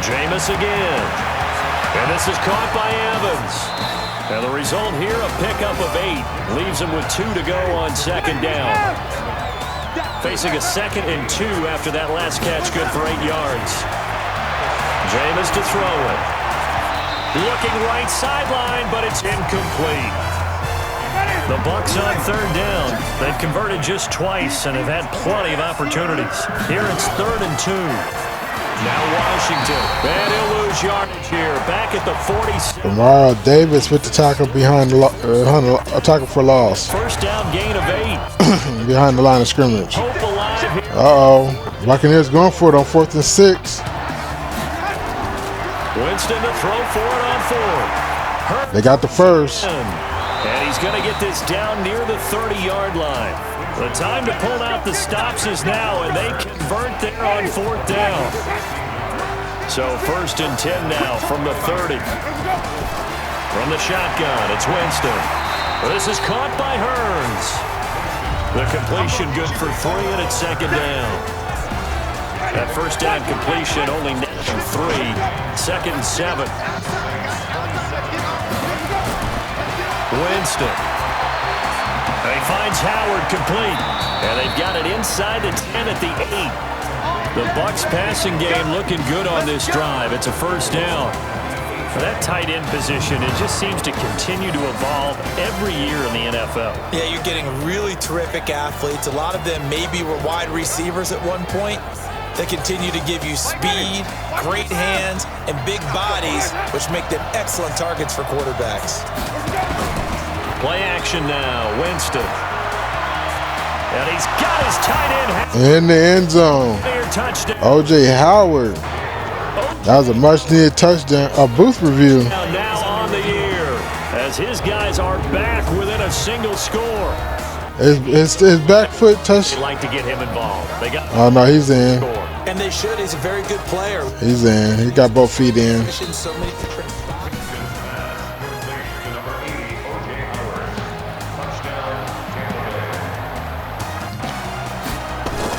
Jameis again. And this is caught by Evans. And the result here, a pickup of 8. Leaves him with 2 to go on 2nd down. Facing a 2nd and 2 after that last catch, good for 8 yards. Jameis to throw it. Looking right sideline, but it's incomplete. The Bucs on 3rd down. They've converted just twice and have had plenty of opportunities. Here it's 3rd and 2. Now Washington. And he'll lose yardage here. Back at the 40. Tomorrow Davis with the tackle behind the a tackle for loss. 1st down gain of 8. Behind the line of scrimmage. Hope alive here. Uh-oh. Buccaneers going for it on 4th and 6. Winston to throw for it on 4th. They got the 1st. And he's going to get this down near the 30-yard line. The time to pull out the stops is now, and they convert there on 4th down. So 1st and 10 now from the 30. From the shotgun, it's Winston. This is caught by Hurns. The completion good for 3, and it's 2nd down. That 1st down completion only 3. 2nd and 7. Winston. And he finds Howard complete. And they've got it inside the 10 at the 8. The Bucs passing game looking good on this drive. It's a 1st down. For that tight end position, it just seems to continue to evolve every year in the NFL. Yeah, you're getting really terrific athletes. A lot of them maybe were wide receivers at one point. They continue to give you speed, great hands, and big bodies, which make them excellent targets for quarterbacks. Play action now, Winston. And he's got his tight end. In the end zone. Touchdown. O.J. Howard. That was a much-needed touchdown. A booth review. Now on the year, as his guys are back within a single score. It's back foot touch. They'd like to get him involved. They got. Oh no, he's in. And they should. He's a very good player. He's in. He got both feet in. So many different.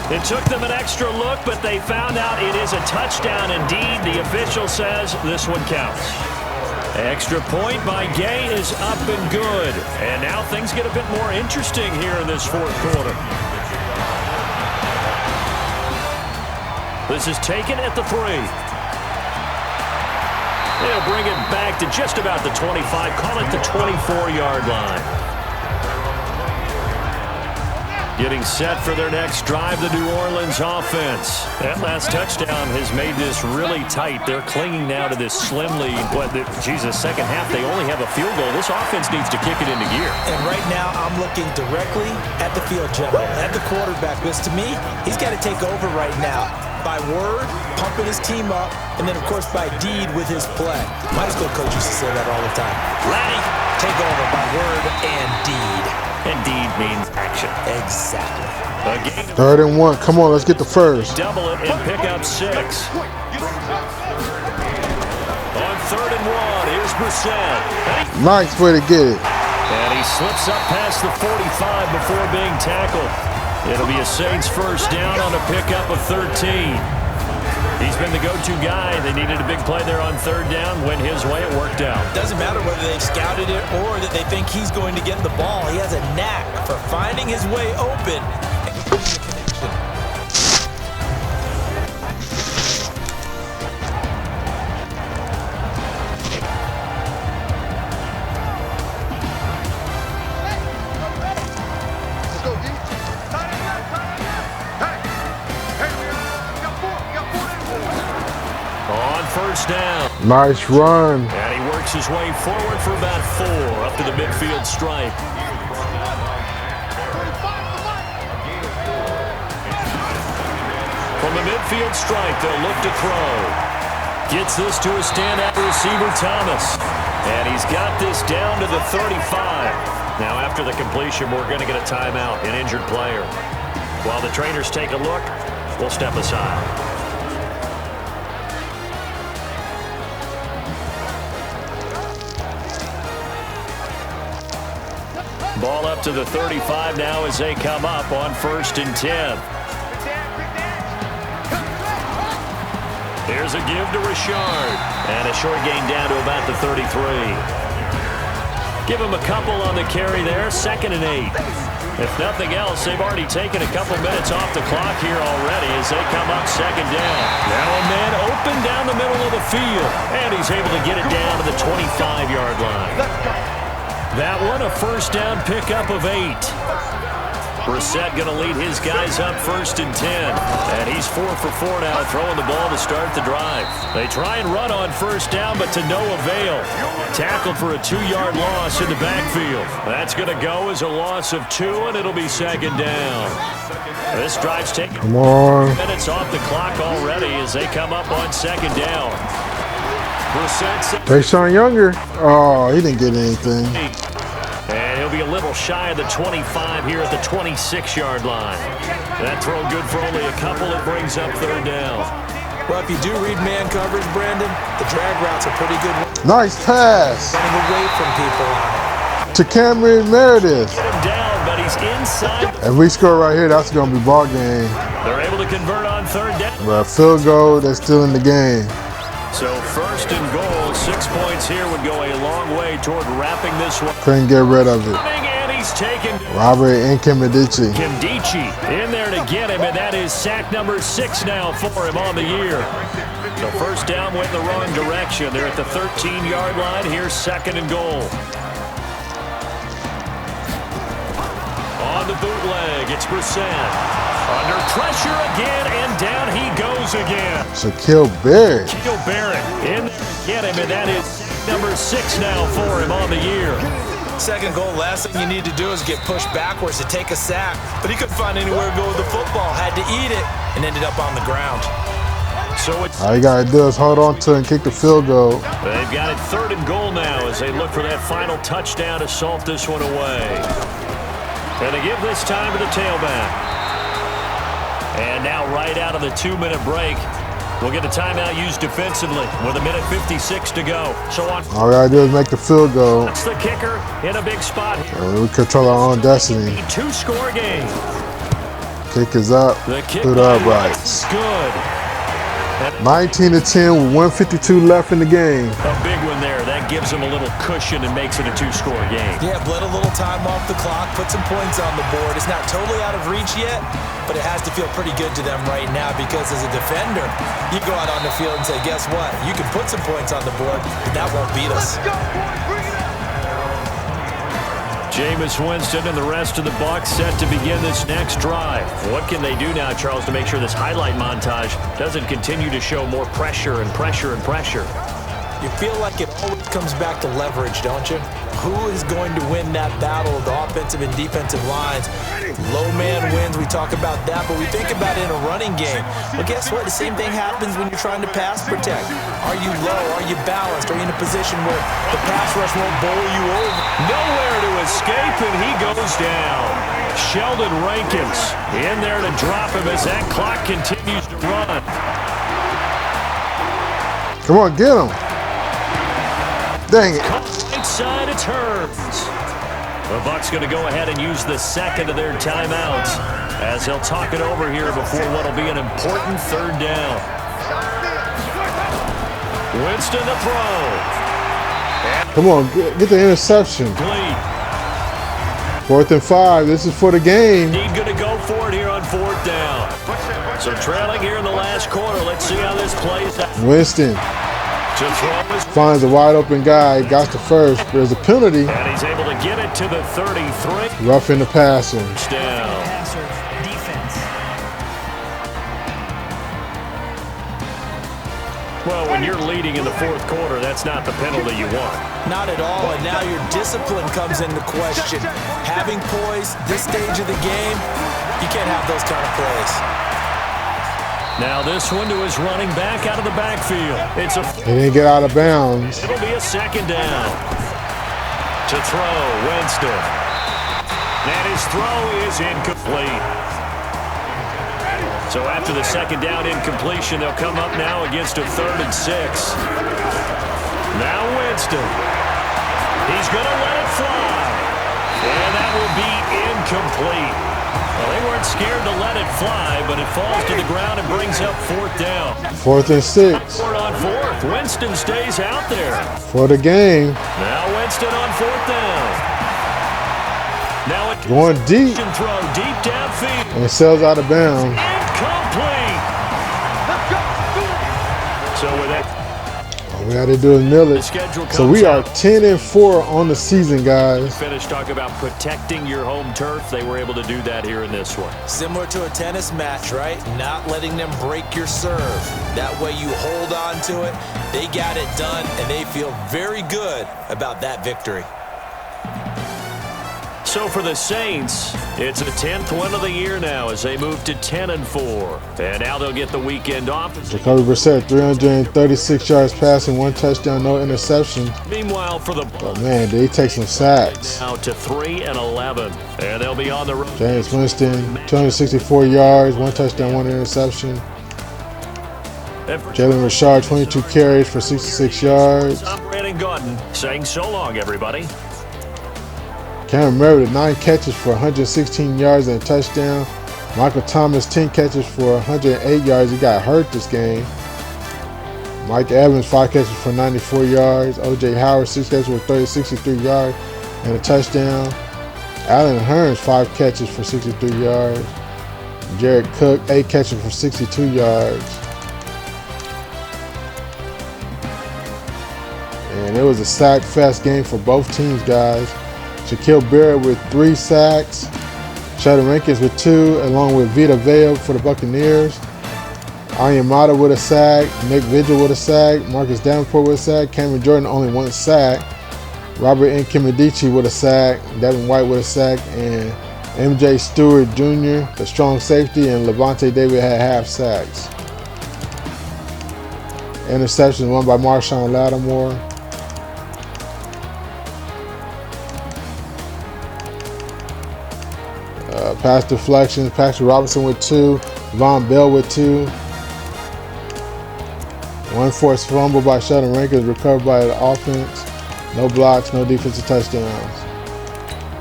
It took them an extra look, but they found out it is a touchdown indeed. The official says this one counts. Extra point by Gay is up and good. And now things get a bit more interesting here in this fourth quarter. This is taken at the 3. They'll bring it back to just about the 25, call it the 24-yard line. Getting set for their next drive, the New Orleans offense. That last touchdown has made this really tight. They're clinging now to this slim lead. But, second half, they only have a field goal. This offense needs to kick it into gear. And right now, I'm looking directly at the field general, at the quarterback. Because to me, he's got to take over right now. By word, pumping his team up, and then, of course, by deed with his play. My school coach used to say that all the time. Ready, take over by word and deed. And deed means action. Exactly. Again, 3rd and 1. Come on, let's get the first. double it and pick up 6. On 3rd and 1, here's Brissett. Nice way to get it. And he slips up past the 45 before being tackled. It'll be a Saints first down on a pickup of 13. He's been the go-to guy. They needed a big play there on 3rd down. Went his way, it worked out. Doesn't matter whether they've scouted it or that they think he's going to get the ball. He has a knack for finding his way open. Down. Nice run. And he works his way forward for about 4 up to the midfield stripe. From the midfield stripe, they'll look to throw. Gets this to a standout receiver, Thomas. And he's got this down to the 35. Now after the completion, we're going to get a timeout, an injured player. While the trainers take a look, we'll step aside. Ball up to the 35 now as they come up on 1st and 10. Here's a give to Richard. And a short gain down to about the 33. Give him a couple on the carry there. 2nd and 8. If nothing else, they've already taken a couple minutes off the clock here already as they come up 2nd down. Now a man open down the middle of the field. And he's able to get it down to the 25-yard line. That one, a first down pickup of 8. Brissett going to lead his guys up 1st and 10. And he's 4 for 4 now, throwing the ball to start the drive. They try and run on 1st down, but to no avail. Tackled for a 2-yard loss in the backfield. That's going to go as a loss of 2, and it'll be 2nd down. This drive's taking minutes off the clock already as they come up on 2nd down. Tayshaun Younger. Oh, he didn't get anything. And he'll be a little shy of the 25 here at the 26-yard line. That throw good for only a couple. It brings up 3rd down. Well, if you do read man coverage, Brandon, the drag routes are pretty good. Nice pass. Running away from people on it. To Cameron Meredith. Get him down, but he's inside. If we score right here, that's going to be ball game. They're able to convert on 3rd down. But field goal, they're still in the game. So 1st and goal, 6 points here would go a long way toward wrapping this one. Couldn't get rid of it. And he's taken. Robert Nkemdiche. Nkemdiche in there to get him, and that is sack number 6 now for him on the year. The first down went in the wrong direction. They're at the 13-yard line. Here's 2nd and goal. On the bootleg, it's Brissett. Under pressure again, and down he goes again. Shaquille Barrett. Shaquille Barrett in there to get him, and that is number 6 now for him on the year. 2nd goal, last thing you need to do is get pushed backwards to take a sack. But he couldn't find anywhere to go with the football, had to eat it, and ended up on the ground. So it's all you got to do is hold on to it and kick the field goal. They've got it 3rd and goal now as they look for that final touchdown to salt this one away. And they give this time to the tailback. And now right out of the 2-minute break, we'll get a timeout used defensively with 1:56 to go. So on. All we gotta do is make the field goal. That's the kicker in a big spot here. And we control our own destiny. 2-score game. Kick is up The kick through the uprights. Good. 19-10 with 1:52 left in the game. A big one there. That gives them a little cushion and makes it a 2-score game. Yeah, let a little time off the clock, put some points on the board. It's not totally out of reach yet, but it has to feel pretty good to them right now because as a defender, you go out on the field and say, guess what? You can put some points on the board, but that won't beat us. Jameis Winston and the rest of the Bucs set to begin this next drive. What can they do now, Charles, to make sure this highlight montage doesn't continue to show more pressure and pressure and pressure? You feel like it always comes back to leverage, don't you? Who is going to win that battle of the offensive and defensive lines? Low man wins. We talk about that, but we think about it in a running game. Well, guess what? The same thing happens when you're trying to pass protect. Are you low? Are you balanced? Are you in a position where the pass rush won't bowl you over? Nowhere to escape, and he goes down. Sheldon Rankins in there to drop him as that clock continues to run. Come on, get him. Dang it. Right side it turns. The Bucs going to go ahead and use the second of their timeouts as they'll talk it over here before what will be an important 3rd down. Winston to throw. Come on, get the interception. Complete. 4th and 5. This is for the game. He's going to go for it here on 4th down. So trailing here in the last quarter. Let's see how this plays out. Winston To throw his finds a wide open guy. Got the first. There's a penalty. and he's able to get it to the 33. Roughing the passer. Down. Well, when you're leading in the 4th quarter, that's not the penalty you want. Not at all, and now your discipline comes into question. Having poise, this stage of the game, you can't have those kind of plays. Now this one to his running back out of the backfield. It's a. He didn't get out of bounds. It'll be a 2nd down. To throw, Winston. And his throw is incomplete. So after the 2nd down incompletion, they'll come up now against a 3rd and 6. Now Winston. He's going to let it fly. And that will be incomplete. Well, they weren't scared to let it fly, but it falls to the ground and brings up 4th down. 4th and 6. 4th on 4th. Winston stays out there. For the game. Now Winston on 4th down. Now it Going deep. throw deep downfield. And sails out of bounds. Incomplete. So with that, All we had to do is mill it. So we are 10-4 on the season, guys. finish talking about protecting your home turf. They were able to do that here in this one. Similar to a tennis match, right? Not letting them break your serve. That way you hold on to it. They got it done, and they feel very good about that victory. So for the Saints, it's a 10th win of the year now as they move to 10-4. And now they'll get the weekend off. Jacoby Brissett, 336 yards passing, 1 touchdown, no interception. Meanwhile, for the But man, did he take some sacks. now to 3-11. And they'll be on the road. James Winston, 264 yards, 1 touchdown, 1 interception. Jalen Richard, 22 carries for 66 yards. I'm Brandon Gordon saying so long, everybody. Cameron Murray with 9 catches for 116 yards and a touchdown. Michael Thomas, 10 catches for 108 yards. He got hurt this game. Mike Evans, 5 catches for 94 yards. O.J. Howard, 6 catches for 63 yards and a touchdown. Allen Hurns, 5 catches for 63 yards. Jared Cook, 8 catches for 62 yards. And it was a sack fest game for both teams, guys. Shaquille Barrett with 3 sacks. Sheldon Rankins with 2, along with Vita Vea for the Buccaneers. Ayamada with a sack. Nick Vigil with a sack. Marcus Davenport with a sack. Cameron Jordan only 1 sack. Robert Nkemdiche with a sack. Devin White with a sack. And MJ Stewart Jr., the strong safety, and Levante David had half sacks. Interception won by Marshawn Lattimore. Pass deflections. Patrick Robinson with 2. Von Bell with 2. 1 forced fumble by Sheldon Rankins, recovered by the offense. No blocks, no defensive touchdowns.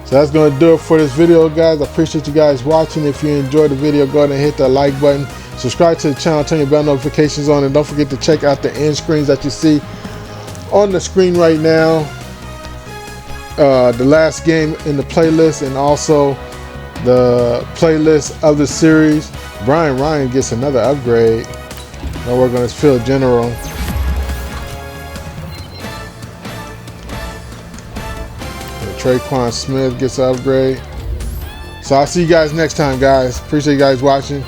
So that's going to do it for this video, guys. I appreciate you guys watching. If you enjoyed the video, go ahead and hit that like button. Subscribe to the channel, turn your bell notifications on, and don't forget to check out the end screens that you see on the screen right now. The last game in the playlist, and also the playlist of the series. Brian Ryan gets another upgrade. I'll work on his field general. Traquan Smith gets an upgrade. So I'll see you guys next time, guys. Appreciate you guys watching.